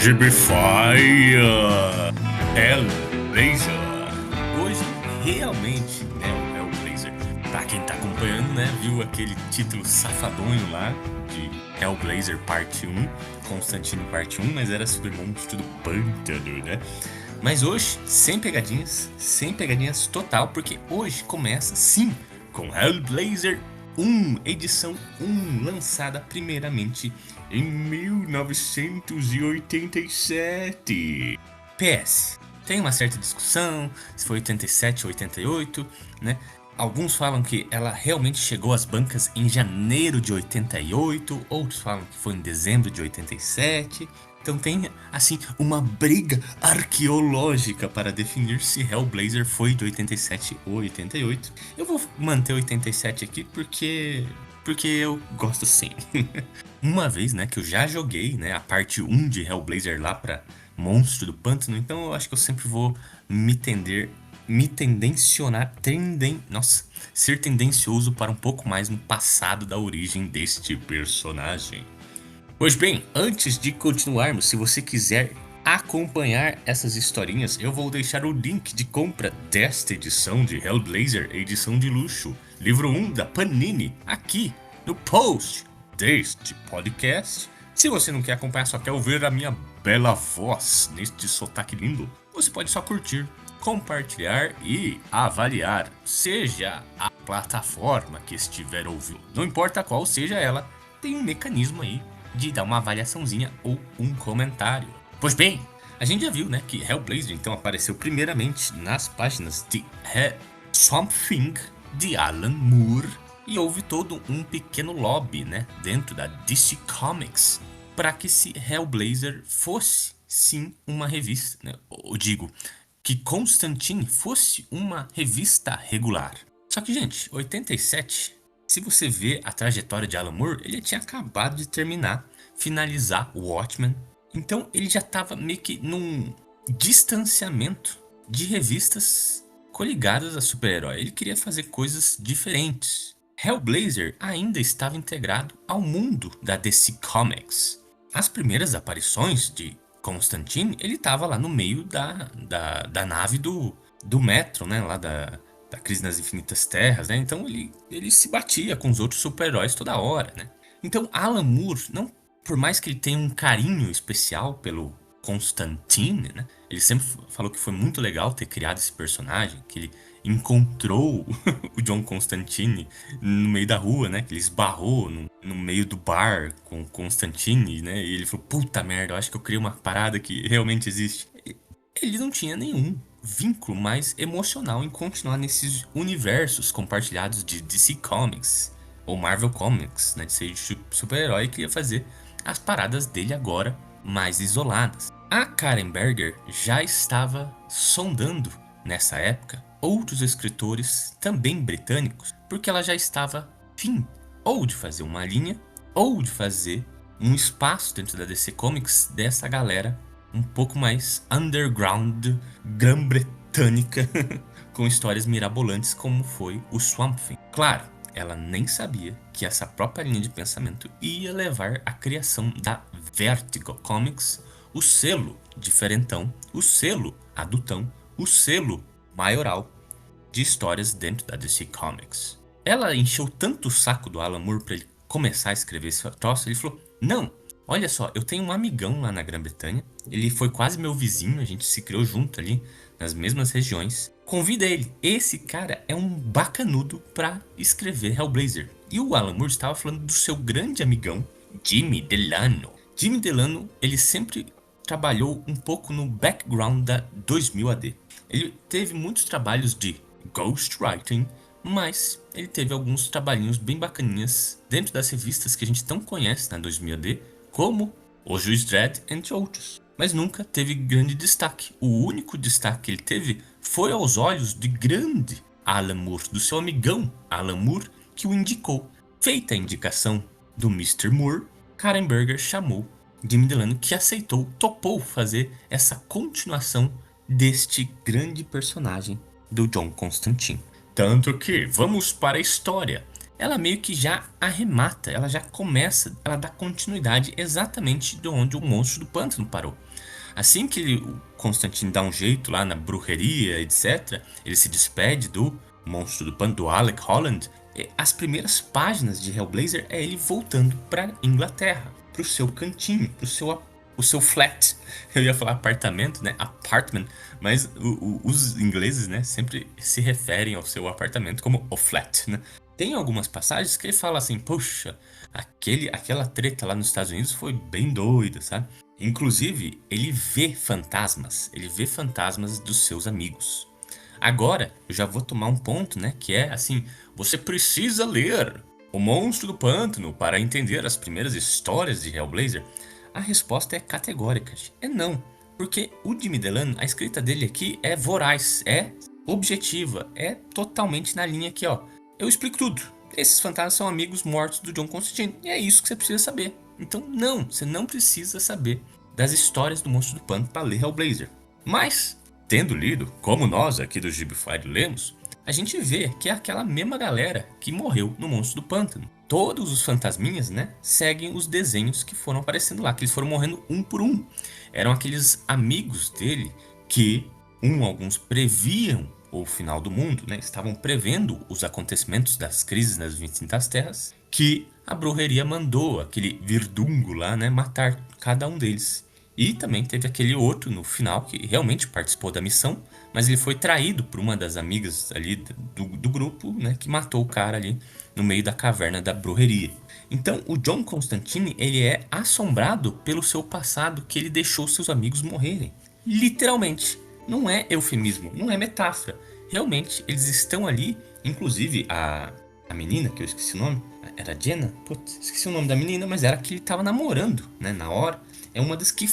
Gibify Hellblazer. Hoje, realmente, né, o Hellblazer. Pra quem tá acompanhando, né, viu aquele título safadonho lá de Hellblazer Parte 1, Constantine Parte 1, mas era sobre monstro do pântano, né? Mas hoje, sem pegadinhas total, porque hoje começa, sim, com Hellblazer 1, edição 1, lançada primeiramente em 1987. PS, tem uma certa discussão se foi 87 ou 88, né? Alguns falam que ela realmente chegou às bancas em janeiro de 88, outros falam que foi em dezembro de 87. Então tem, assim, uma briga arqueológica para definir se Hellblazer foi de 87 ou 88. Eu vou manter 87 aqui porque eu gosto sim. Uma vez, né, que eu já joguei, né, a parte 1 de Hellblazer lá pra Monstro do Pântano, então eu acho que eu sempre vou ser tendencioso para um pouco mais no passado da origem deste personagem. Pois bem, antes de continuarmos, se você quiser acompanhar essas historinhas, eu vou deixar o link de compra desta edição de Hellblazer, edição de luxo, livro 1 da Panini, aqui no post deste podcast. Se você não quer acompanhar, só quer ouvir a minha bela voz neste sotaque lindo, você pode só curtir, compartilhar e avaliar, seja a plataforma que estiver ouvindo. Não importa qual seja ela, tem um mecanismo aí de dar uma avaliaçãozinha ou um comentário. Pois bem, a gente já viu, né, que Hellblazer então apareceu primeiramente nas páginas de Swamp Thing, de Alan Moore, e houve todo um pequeno lobby, né, dentro da DC Comics para que esse Hellblazer fosse sim uma revista, né, eu digo que Constantine fosse uma revista regular. Só que, gente, 87, se você vê a trajetória de Alan Moore, ele tinha acabado de finalizar o Watchmen. Então ele já estava meio que num distanciamento de revistas coligadas a super-herói. Ele queria fazer coisas diferentes. Hellblazer ainda estava integrado ao mundo da DC Comics. As primeiras aparições de Constantine, ele estava lá no meio da nave do Metro, né? Lá da Crise nas Infinitas Terras, né? Então ele se batia com os outros super-heróis toda hora, né? Então Alan Moore, não, por mais que ele tenha um carinho especial pelo Constantine, né? Ele sempre falou que foi muito legal ter criado esse personagem, que ele encontrou o John Constantine no meio da rua, né? Que ele esbarrou no meio do bar com o Constantine, né? E ele falou, puta merda, eu acho que eu criei uma parada que realmente existe. Ele não tinha nenhum vínculo mais emocional em continuar nesses universos compartilhados de DC Comics ou Marvel Comics, né, de ser super-herói, e queria fazer as paradas dele agora mais isoladas. A Karen Berger já estava sondando nessa época outros escritores também britânicos, porque ela já estava fim ou de fazer uma linha ou de fazer um espaço dentro da DC Comics dessa galera um pouco mais underground, grã-bretânica, com histórias mirabolantes como foi o Swamp Thing. Claro, ela nem sabia que essa própria linha de pensamento ia levar à criação da Vertigo Comics, o selo diferentão, o selo adultão, o selo maioral de histórias dentro da DC Comics. Ela encheu tanto o saco do Alan Moore para ele começar a escrever esse troço, ele falou, não, olha só, eu tenho um amigão lá na Grã-Bretanha, ele foi quase meu vizinho, a gente se criou junto ali, nas mesmas regiões. Convida ele, esse cara é um bacanudo pra escrever Hellblazer. E o Alan Moore estava falando do seu grande amigão, Jimmy Delano. Jimmy Delano, ele sempre trabalhou um pouco no background da 2000 AD. Ele teve muitos trabalhos de ghostwriting, mas ele teve alguns trabalhinhos bem bacaninhas dentro das revistas que a gente tão conhece na 2000 AD, como O Juiz Dredd, entre outros. Mas nunca teve grande destaque. O único destaque que ele teve foi aos olhos de grande Alan Moore, do seu amigão Alan Moore, que o indicou. Feita a indicação do Mr. Moore, Karen Berger chamou Jimmy Delano, que aceitou, topou fazer essa continuação deste grande personagem do John Constantine. Tanto que, vamos para a história. ela meio que já arremata, ela já começa, ela dá continuidade exatamente de onde o Monstro do Pântano parou. Assim que o Constantine dá um jeito lá na bruxaria, etc., ele se despede do Monstro do Pântano, do Alec Holland. As primeiras páginas de Hellblazer é ele voltando para Inglaterra, pro seu cantinho, o seu flat. Eu ia falar apartamento, né? Apartment, mas os ingleses, né, sempre se referem ao seu apartamento como o flat, né? Tem algumas passagens que ele fala assim, poxa, aquela treta lá nos Estados Unidos foi bem doida, sabe? Inclusive, ele vê fantasmas dos seus amigos. Agora, eu já vou tomar um ponto, né, que é assim, você precisa ler O Monstro do Pântano para entender as primeiras histórias de Hellblazer. A resposta é categórica, é não, porque o Jimmy Delano, a escrita dele aqui é voraz, é objetiva, é totalmente na linha aqui, ó. Eu explico tudo. Esses fantasmas são amigos mortos do John Constantine, e é isso que você precisa saber. Então, não, você não precisa saber das histórias do Monstro do Pântano para ler Hellblazer. Mas, tendo lido, como nós aqui do Gibify lemos, a gente vê que é aquela mesma galera que morreu no Monstro do Pântano. Todos os fantasminhas, né, seguem os desenhos que foram aparecendo lá, que eles foram morrendo um por um. Eram aqueles amigos dele que, alguns previam o final do mundo, né, estavam prevendo os acontecimentos das crises nas 25 das Terras, que a bruxaria mandou aquele Virdungo lá, né, matar cada um deles. E também teve aquele outro no final que realmente participou da missão, mas ele foi traído por uma das amigas ali do grupo, né, que matou o cara ali no meio da caverna da bruxaria. Então o John Constantine, ele é assombrado pelo seu passado, que ele deixou seus amigos morrerem. Literalmente. Não é eufemismo, não é metáfora. Realmente, eles estão ali, inclusive a menina, que eu esqueci o nome, era Jenna? Putz, esqueci o nome da menina, mas era que ele tava namorando, né, na hora. É uma das que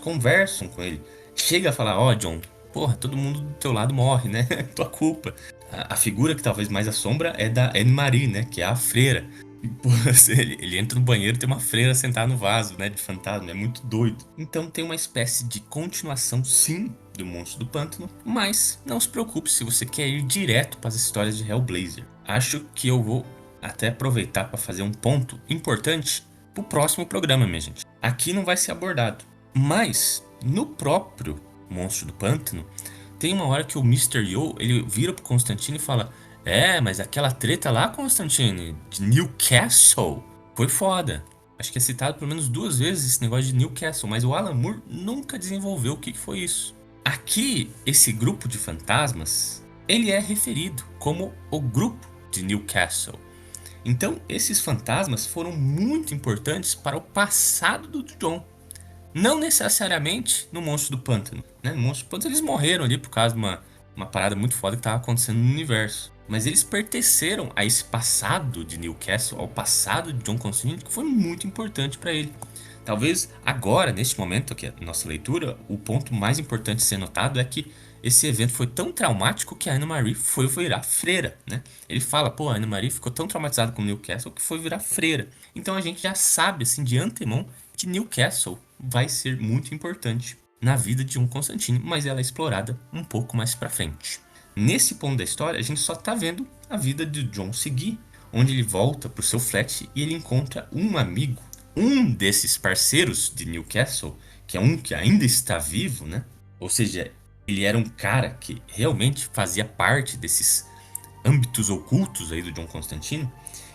conversam com ele. Chega a falar, ó, John, porra, todo mundo do teu lado morre, né? Tua culpa. A figura que talvez mais assombra é da Anne-Marie, né? Que é a freira. E, porra, ele entra no banheiro e tem uma freira sentada no vaso, né? De fantasma. É muito doido. Então tem uma espécie de continuação, sim, do Monstro do Pântano. Mas não se preocupe se você quer ir direto para as histórias de Hellblazer. Acho que eu vou até aproveitar para fazer um ponto importante pro próximo programa, minha gente. Aqui não vai ser abordado. Mas, no próprio Monstro do Pântano, tem uma hora que o Mr. Yo, ele vira pro Constantine e fala: mas aquela treta lá, Constantine, de Newcastle, foi foda. Acho que é citado pelo menos 2 vezes esse negócio de Newcastle, mas o Alan Moore nunca desenvolveu o que foi isso. Aqui, esse grupo de fantasmas, ele é referido como o grupo de Newcastle. Então, esses fantasmas foram muito importantes para o passado do John. Não necessariamente no Monstro do Pântano, né? No Monstro do Pântano eles morreram ali por causa de uma parada muito foda que estava acontecendo no universo. Mas eles pertenceram a esse passado de Newcastle, ao passado de John Constantine, que foi muito importante para ele. Talvez agora, neste momento aqui, na nossa leitura, o ponto mais importante a ser notado é que esse evento foi tão traumático que a Anne-Marie foi virar freira, né? Ele fala, pô, a Anne-Marie ficou tão traumatizada com Newcastle que foi virar freira. Então a gente já sabe, assim, de antemão, que Newcastle vai ser muito importante na vida de John Constantine, mas ela é explorada um pouco mais pra frente. Nesse ponto da história, a gente só tá vendo a vida de John seguir, onde ele volta pro seu flat e ele encontra um amigo, um desses parceiros de Newcastle, que é um que ainda está vivo, né? Ou seja, ele era um cara que realmente fazia parte desses âmbitos ocultos aí do John Constantine.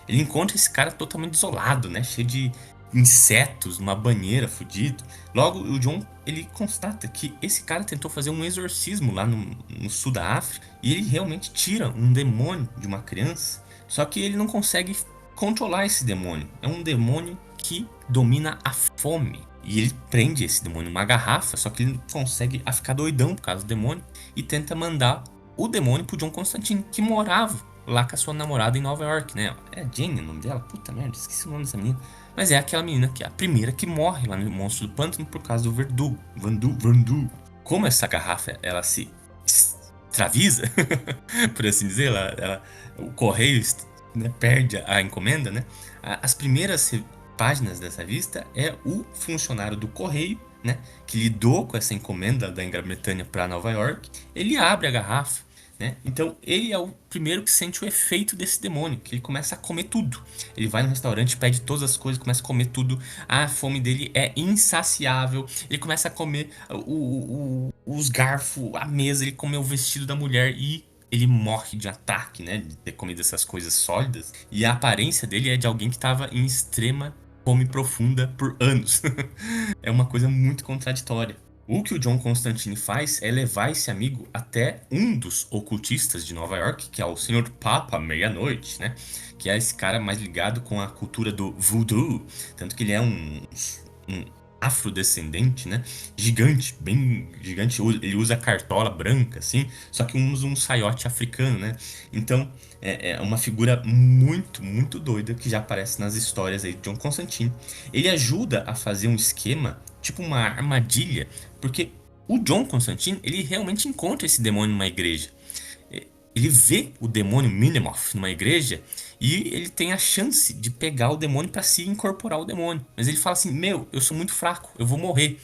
Ele encontra esse cara totalmente isolado, né? Cheio de insetos, numa banheira, fudido. Logo, o John, ele constata que esse cara tentou fazer um exorcismo lá no sul da África e ele realmente tira um demônio de uma criança. Só que ele não consegue controlar esse demônio. É um demônio que domina a fome. E ele prende esse demônio numa garrafa, só que ele consegue ficar doidão por causa do demônio e tenta mandar o demônio pro John Constantine, que morava lá com a sua namorada em Nova York, né? É Jane o nome dela? Puta merda, esqueci o nome dessa menina. Mas é aquela menina que é a primeira que morre lá no Monstro do Pântano por causa do Vandu. Como essa garrafa, ela se extravisa, por assim dizer, o correio, né, perde a encomenda, né? As primeiras páginas dessa revista é o funcionário do correio, né, que lidou com essa encomenda da Grã-Bretanha para Nova York. Ele abre a garrafa, né? Então ele é o primeiro que sente o efeito desse demônio, que ele começa a comer tudo. Ele vai no restaurante, pede todas as coisas, começa a comer tudo. A fome dele é insaciável. Ele começa a comer os garfos, a mesa, ele come o vestido da mulher e ele morre de ataque, né? De ter comido essas coisas sólidas. E a aparência dele é de alguém que estava em extrema fome profunda por anos. É uma coisa muito contraditória. O que o John Constantine faz é levar esse amigo até um dos ocultistas de Nova York, que é o Senhor Papa Meia-Noite, né? Que é esse cara mais ligado com a cultura do voodoo. Tanto que ele é um afrodescendente, né? Gigante, bem gigante. Ele usa cartola branca, assim, só que usa um saiote africano, né? Então, é uma figura muito, muito doida que já aparece nas histórias aí de John Constantine. Ele ajuda a fazer um esquema, tipo uma armadilha, porque o John Constantine, ele realmente encontra esse demônio numa igreja. Ele vê o demônio Minimoth numa igreja e ele tem a chance de pegar o demônio para si e incorporar o demônio. Mas ele fala assim: Meu, eu sou muito fraco, eu vou morrer.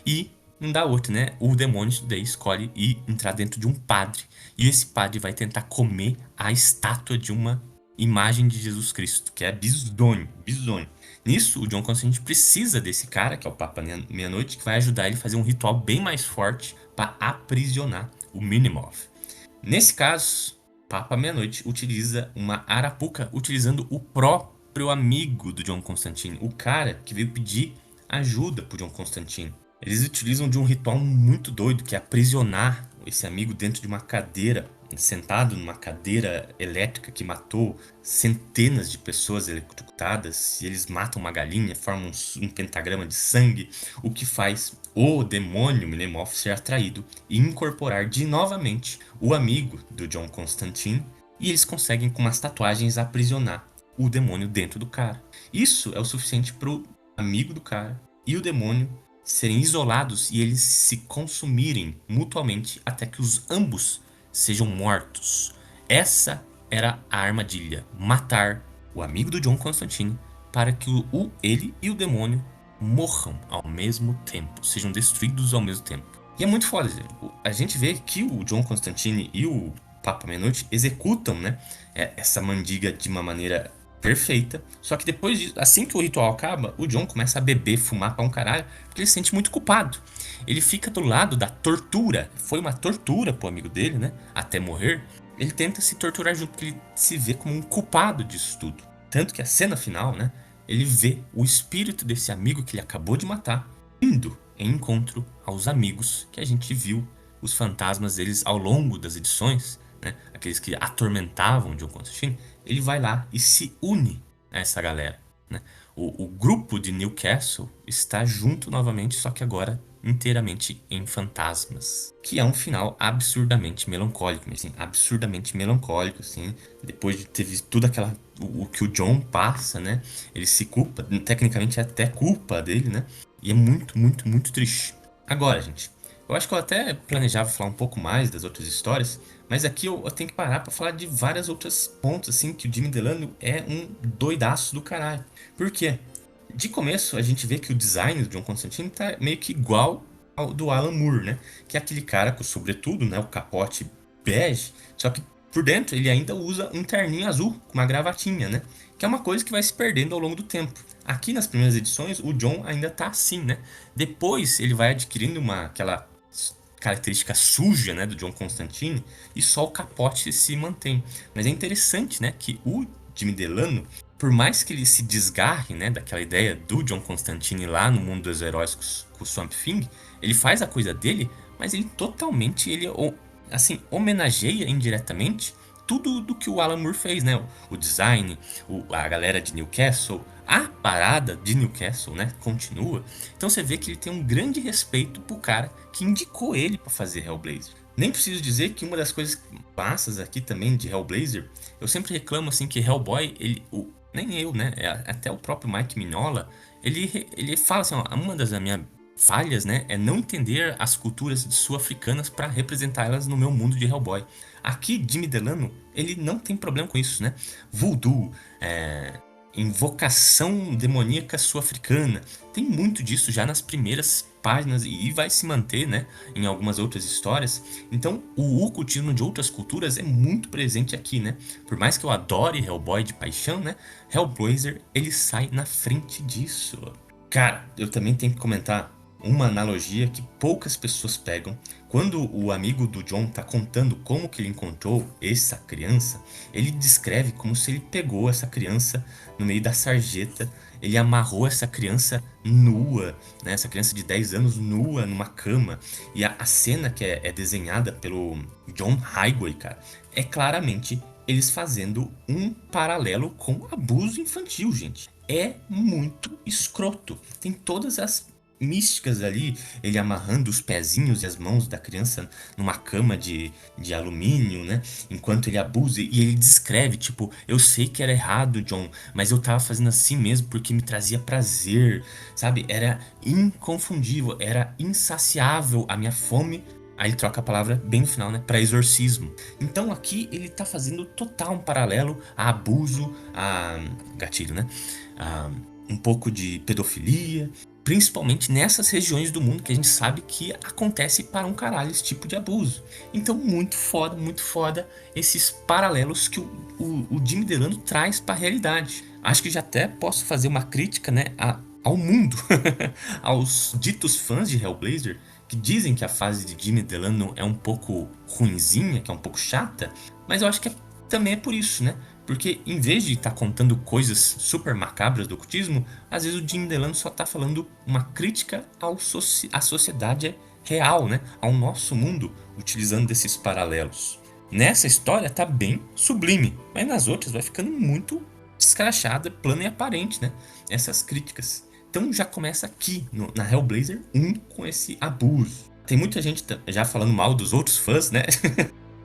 E não dá outro, né? O demônio daí escolhe ir entrar dentro de um padre. E esse padre vai tentar comer a estátua de uma imagem de Jesus Cristo, que é bizonho, bizonho. Nisso, o John Constantine precisa desse cara, que é o Papa Meia-Noite, que vai ajudar ele a fazer um ritual bem mais forte para aprisionar o Minimoth. Nesse caso, Papa Meia-Noite utiliza uma arapuca utilizando o próprio amigo do John Constantine, o cara que veio pedir ajuda pro John Constantine. Eles utilizam de um ritual muito doido, que é aprisionar esse amigo dentro de uma cadeira, sentado numa cadeira elétrica que matou centenas de pessoas eletrocutadas. E eles matam uma galinha, formam um pentagrama de sangue, o que faz o demônio Minimoth ser atraído e incorporar de novamente o amigo do John Constantine, e eles conseguem com umas tatuagens aprisionar o demônio dentro do cara. Isso é o suficiente pro amigo do cara e o demônio serem isolados e eles se consumirem mutuamente até que os ambos sejam mortos. Essa era a armadilha: matar o amigo do John Constantine para que ele e o demônio morram ao mesmo tempo, sejam destruídos ao mesmo tempo. E é muito foda. A gente vê que o John Constantine e o Papa Meia-Noite executam, né, essa mandiga de uma maneira perfeita. Só que depois disso, assim que o ritual acaba, o John começa a beber, fumar pra um caralho, porque ele se sente muito culpado. Ele fica do lado da tortura. Foi uma tortura pro amigo dele, né? Até morrer. Ele tenta se torturar junto, porque ele se vê como um culpado disso tudo. Tanto que a cena final, né? Ele vê o espírito desse amigo que ele acabou de matar indo em encontro aos amigos que a gente viu, os fantasmas deles ao longo das edições, né? Aqueles que atormentavam John Constantine. Ele vai lá e se une a essa galera, né? O grupo de Newcastle está junto novamente, só que agora inteiramente em fantasmas, que é um final absurdamente melancólico, assim, absurdamente melancólico, assim, depois de ter visto tudo aquela o que o John passa, né? Ele se culpa, tecnicamente é até culpa dele, né? E é muito, muito, muito triste. Agora, gente, eu acho que eu até planejava falar um pouco mais das outras histórias, mas aqui eu tenho que parar pra falar de várias outras pontos, assim, que o Jimmy Delano é um doidaço do caralho. Por quê? De começo, a gente vê que o design do John Constantine tá meio que igual ao do Alan Moore, né? Que é aquele cara com sobretudo, né? O capote bege, só que por dentro ele ainda usa um terninho azul com uma gravatinha, né? Que é uma coisa que vai se perdendo ao longo do tempo. Aqui nas primeiras edições, o John ainda tá assim, né? Depois ele vai adquirindo aquela característica suja, né, do John Constantine, e só o capote se mantém. Mas é interessante, né, que o Jimmy Delano, por mais que ele se desgarre, né, daquela ideia do John Constantine lá no mundo dos heróis com o Swamp Thing, ele faz a coisa dele, mas ele totalmente, ele assim, homenageia indiretamente tudo do que o Alan Moore fez, né? O design, a galera de Newcastle, a parada de Newcastle, né? Continua. Então você vê que ele tem um grande respeito pro cara que indicou ele para fazer Hellblazer. Nem preciso dizer que uma das coisas massas aqui também de Hellblazer, eu sempre reclamo assim que Hellboy, nem eu, né? Até o próprio Mike Mignola, ele fala assim, ó, uma das minhas falhas, né, é não entender as culturas sul-africanas para representá-las no meu mundo de Hellboy. Aqui, Jimmy Delano, ele não tem problema com isso, né? Voodoo, invocação demoníaca sul-africana. Tem muito disso já nas primeiras páginas e vai se manter, né, em algumas outras histórias. Então, o ocultismo de outras culturas é muito presente aqui, né? Por mais que eu adore Hellboy de paixão, né, Hellblazer, ele sai na frente disso. Cara, eu também tenho que comentar uma analogia que poucas pessoas pegam. Quando o amigo do John tá contando como que ele encontrou essa criança, ele descreve como se ele pegou essa criança no meio da sarjeta, ele amarrou essa criança nua, né, essa criança de 10 anos nua numa cama, e a cena que é desenhada pelo John Highway, cara, é claramente eles fazendo um paralelo com abuso infantil, gente. É muito escroto. Tem todas as místicas ali, ele amarrando os pezinhos e as mãos da criança numa cama de alumínio, né? Enquanto ele abusa, e ele descreve, tipo, eu sei que era errado, John, mas eu tava fazendo assim mesmo porque me trazia prazer, sabe? Era inconfundível, era insaciável a minha fome. Aí ele troca a palavra bem no final, né? Pra exorcismo. Então aqui ele tá fazendo total um paralelo a abuso, a gatilho, né? A um pouco de pedofilia, principalmente nessas regiões do mundo que a gente sabe que acontece para um caralho esse tipo de abuso. Então muito foda esses paralelos que o Jimmy Delano traz para a realidade. Acho que já até posso fazer uma crítica, né, ao mundo, aos ditos fãs de Hellblazer, que dizem que a fase de Jimmy Delano é um pouco ruinzinha, que é um pouco chata, mas eu acho que também é por isso, né? Porque em vez de estar contando coisas super macabras do ocultismo, às vezes o Jim Delano só está falando uma crítica à sociedade real, né? Ao nosso mundo, utilizando desses paralelos. Nessa história tá bem sublime, mas nas outras vai ficando muito escrachada, plana e aparente, né? Essas críticas. Então já começa aqui, na Hellblazer 1, com esse abuso. Tem muita gente já falando mal dos outros fãs, né?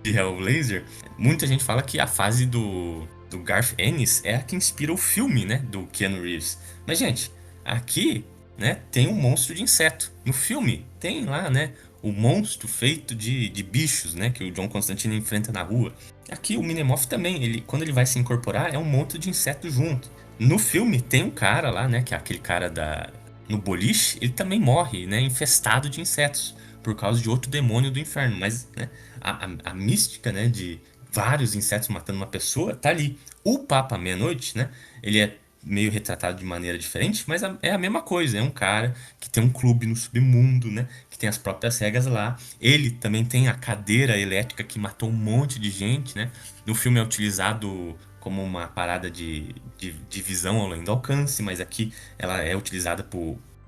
De Hellblazer. Muita gente fala que a fase do Garth Ennis é a que inspira o filme, né? Do Keanu Reeves. Mas, gente, aqui, né? Tem um monstro de inseto. No filme, tem lá, né? O monstro feito de bichos, né? Que o John Constantine enfrenta na rua. Aqui o Minemoth também, quando ele vai se incorporar, é um monstro de inseto junto. No filme tem um cara lá, né? Que é aquele cara no boliche, ele também morre, né? Infestado de insetos, por causa de outro demônio do inferno. Mas, né? A mística, né? De vários insetos matando uma pessoa, tá ali. O Papa Meia-Noite, né? Ele é meio retratado de maneira diferente, mas é a mesma coisa. É um cara que tem um clube no submundo, né? Que tem as próprias regras lá. Ele também tem a cadeira elétrica que matou um monte de gente, né? No filme é utilizado como uma parada de visão além do alcance, mas aqui ela é utilizada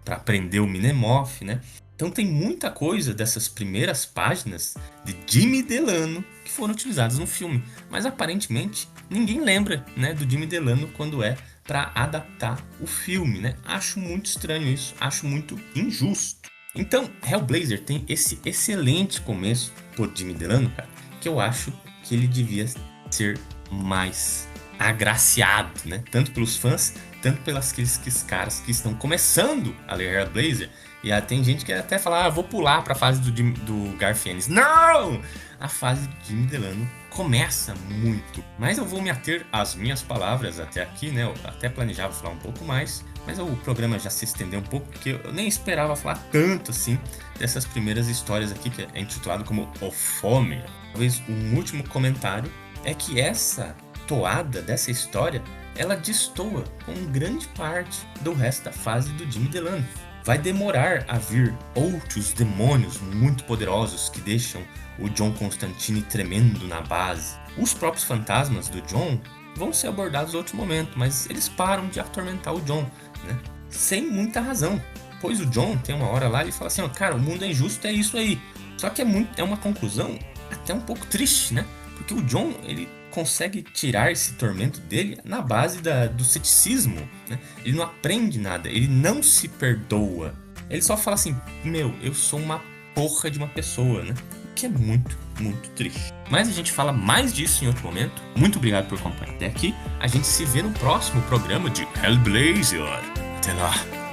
para prender o Minemoth, né? Então tem muita coisa dessas primeiras páginas de Jimmy Delano que foram utilizadas no filme, mas aparentemente ninguém lembra, né, do Jimmy Delano quando é para adaptar o filme, né? Acho muito estranho isso, acho muito injusto. Então Hellblazer tem esse excelente começo por Jimmy Delano, cara, que eu acho que ele devia ser mais agraciado, né? Tanto pelos fãs, tanto pelos aqueles caras que estão começando a ler Hellblazer. E tem gente que até fala, vou pular pra fase do Garth Ennis. Não! A fase de Jimmy Delano começa muito. Mas eu vou me ater às minhas palavras até aqui, né? Eu até planejava falar um pouco mais, mas o programa já se estendeu um pouco, porque eu nem esperava falar tanto assim dessas primeiras histórias aqui, que é intitulado como O Fome. Talvez um último comentário é que essa toada dessa história, ela destoa com grande parte do resto da fase do Jimmy Delano. Vai demorar a vir outros demônios muito poderosos que deixam o John Constantine tremendo na base. Os próprios fantasmas do John vão ser abordados em outro momento, mas eles param de atormentar o John, né? Sem muita razão. Pois o John tem uma hora lá e ele fala assim, cara, o mundo é injusto, é isso aí. Só que é uma conclusão até um pouco triste, né? Porque o John, ele consegue tirar esse tormento dele na base do ceticismo, né? Ele não aprende nada, ele não se perdoa. Ele só fala assim, eu sou uma porra de uma pessoa, né? Que é muito, muito triste. Mas a gente fala mais disso em outro momento. Muito obrigado por acompanhar até aqui. A gente se vê no próximo programa de Hellblazer. Até lá!